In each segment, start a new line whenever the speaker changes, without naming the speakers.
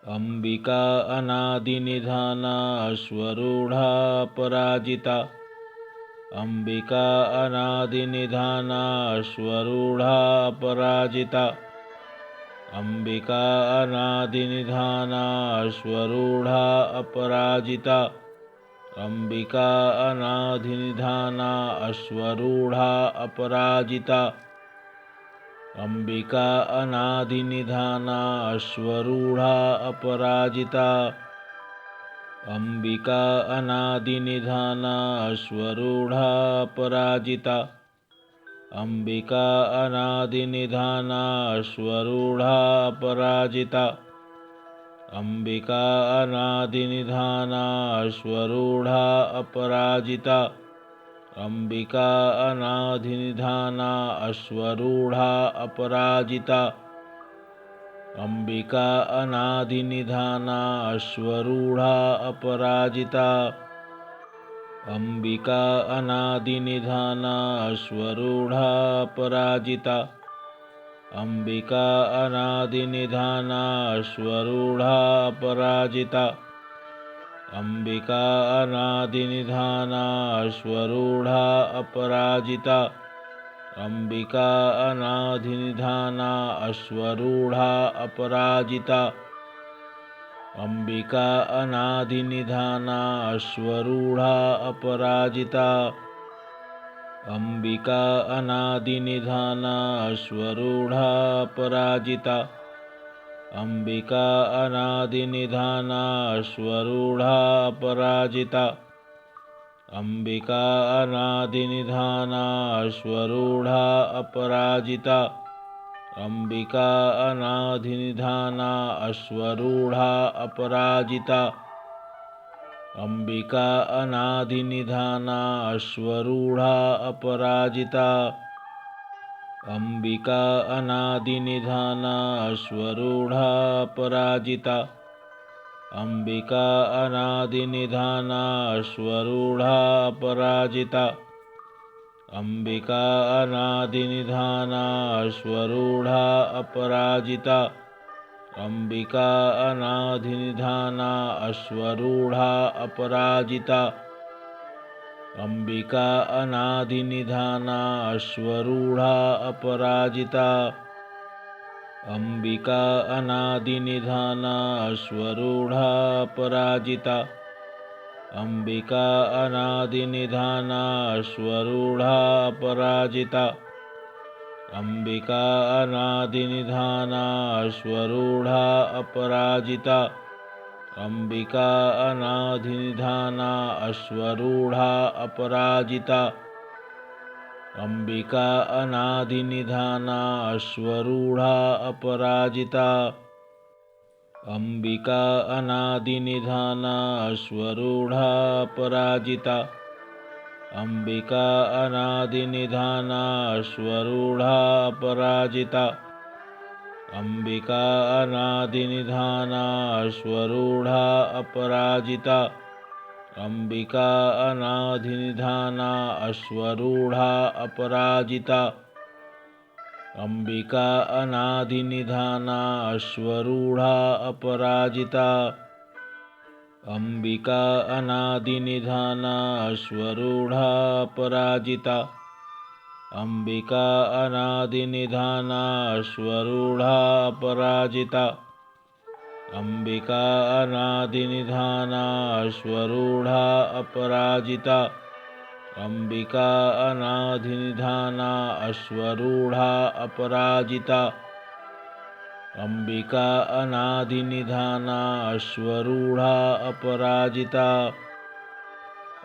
Ambika अनादिनिधाना अश्वरूढ़ा पराजिता। Ambika अनादिनिधाना अश्वरूढ़ा पराजिता। Ambika अनादिनिधाना अश्वरूढ़ा Aparajita. Ambika अनादिनिधाना अश्वरूढ़ा Aparajita. Ambika अनादिनिधाना अश्वरूढ़ा Aparajita. Ambika अनादिनिधाना अश्वरूढ़ा पराजिता। Ambika अनादिनिधाना अश्वरूढ़ा पराजिता। Ambika अनादिनिधाना अश्वरूढ़ा Aparajita. Ambika अनादिनिधाना अश्वरूढ़ा Aparajita. Ambika अनादिनिधाना अश्वरूढ़ा Aparajita. Ambika अनादिनिधाना अश्वरूढ़ा पराजिता। Ambika अनादिनिधाना अश्वरूढ़ा पराजिता। Ambika अनादिनिधाना अश्वरूढ़ा Aparajita. Ambika अनादिनिधाना अश्वरूढ़ा Aparajita. Ambika अनादिनिधाना अश्वरूढ़ा Aparajita. Ambika अनादिनिधाना अश्वरूढ़ा पराजिता। Ambika अनादिनिधाना अश्वरूढ़ा पराजिता। Ambika अनादिनिधाना अश्वरूढ़ा Aparajita. Ambika अनादिनिधाना अश्वरूढ़ा Aparajita. Ambika अनादिनिधाना अश्वरूढ़ा Aparajita. Ambika अनादिनिधाना अश्वरूढ़ा पराजिता। Ambika अनादिनिधाना अश्वरूढ़ा पराजिता। Ambika अनादिनिधाना अश्वरूढ़ा Aparajita. Ambika अनादिनिधाना अश्वरूढ़ा Aparajita. Ambika अनादिनिधाना अश्वरूढ़ा Aparajita. Ambika अनादिनिधाना अश्वरूढ़ा पराजिता। Ambika अनादिनिधाना अश्वरूढ़ा पराजिता। Ambika अनादिनिधाना अश्वरूढ़ा Aparajita. Ambika अनादिनिधाना अश्वरूढ़ा Aparajita. Ambika अनादिनिधाना अश्वरूढ़ा Aparajita. Ambika अनादिनिधाना अश्वरूढ़ा पराजिता। Ambika अनादिनिधाना अश्वरूढ़ा पराजिता। Ambika अनादिनिधाना अश्वरूढ़ा Aparajita. Ambika अनादिनिधाना अश्वरूढ़ा Aparajita. Ambika अनादिनिधाना अश्वरूढ़ा Aparajita. Ambika अनादिनिधाना अश्वरूढ़ा पराजिता। Ambika अनादिनिधाना अश्वरूढ़ा पराजिता। Ambika अनादिनिधाना अश्वरूढ़ा Aparajita. Ambika अनादिनिधाना अश्वरूढ़ा Aparajita. Ambika अनादिनिधाना अश्वरूढ़ा Aparajita.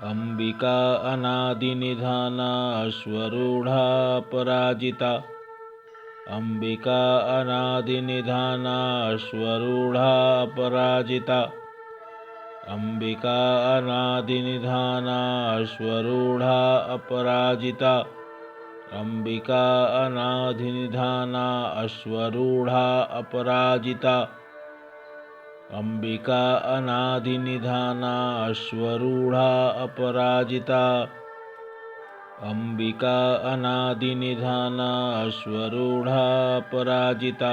Ambika अनादिनिधाना अश्वरूढ़ा पराजिता। Ambika अनादिनिधाना अश्वरूढ़ा पराजिता। Ambika अनादिनिधाना अश्वरूढ़ा Aparajita. Ambika अनादिनिधाना अश्वरूढ़ा Aparajita. Ambika अनादिनिधाना अश्वरूढ़ा Aparajita. Ambika अनादिनिधाना अश्वरूढ़ा पराजिता।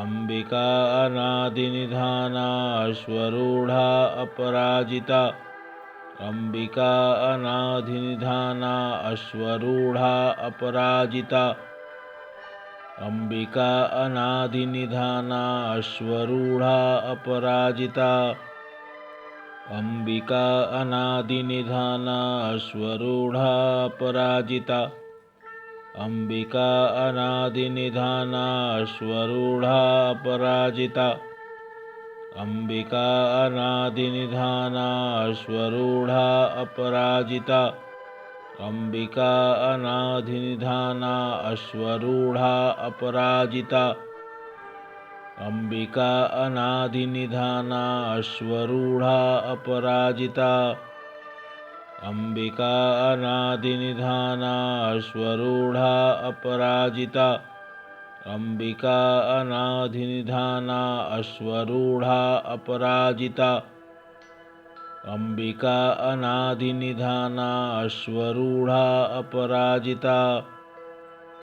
Ambika अनादिनिधाना अश्वरूढा Aparajita Ambika अनादिनिधाना अश्वरूढा Aparajita Ambika अनादिनिधाना अश्वरूढा Aparajita Ambika अनादिनिधाना अश्वरूढा Aparajita Ambika अनादिनिधाना अश्वरूढा Aparajita Ambika अनादिनिधाना अश्वरूढा Aparajita Ambika अनादिनिधाना अश्वरूढा Aparajita Ambika अनादिनिधाना अश्वरूढा Aparajita Ambika अनादिनिधाना अश्वरूढा Aparajita Ambika अनादिनिधाना अश्वरूढा Aparajita Ambika अनादिनिधाना अश्वरूढा Aparajita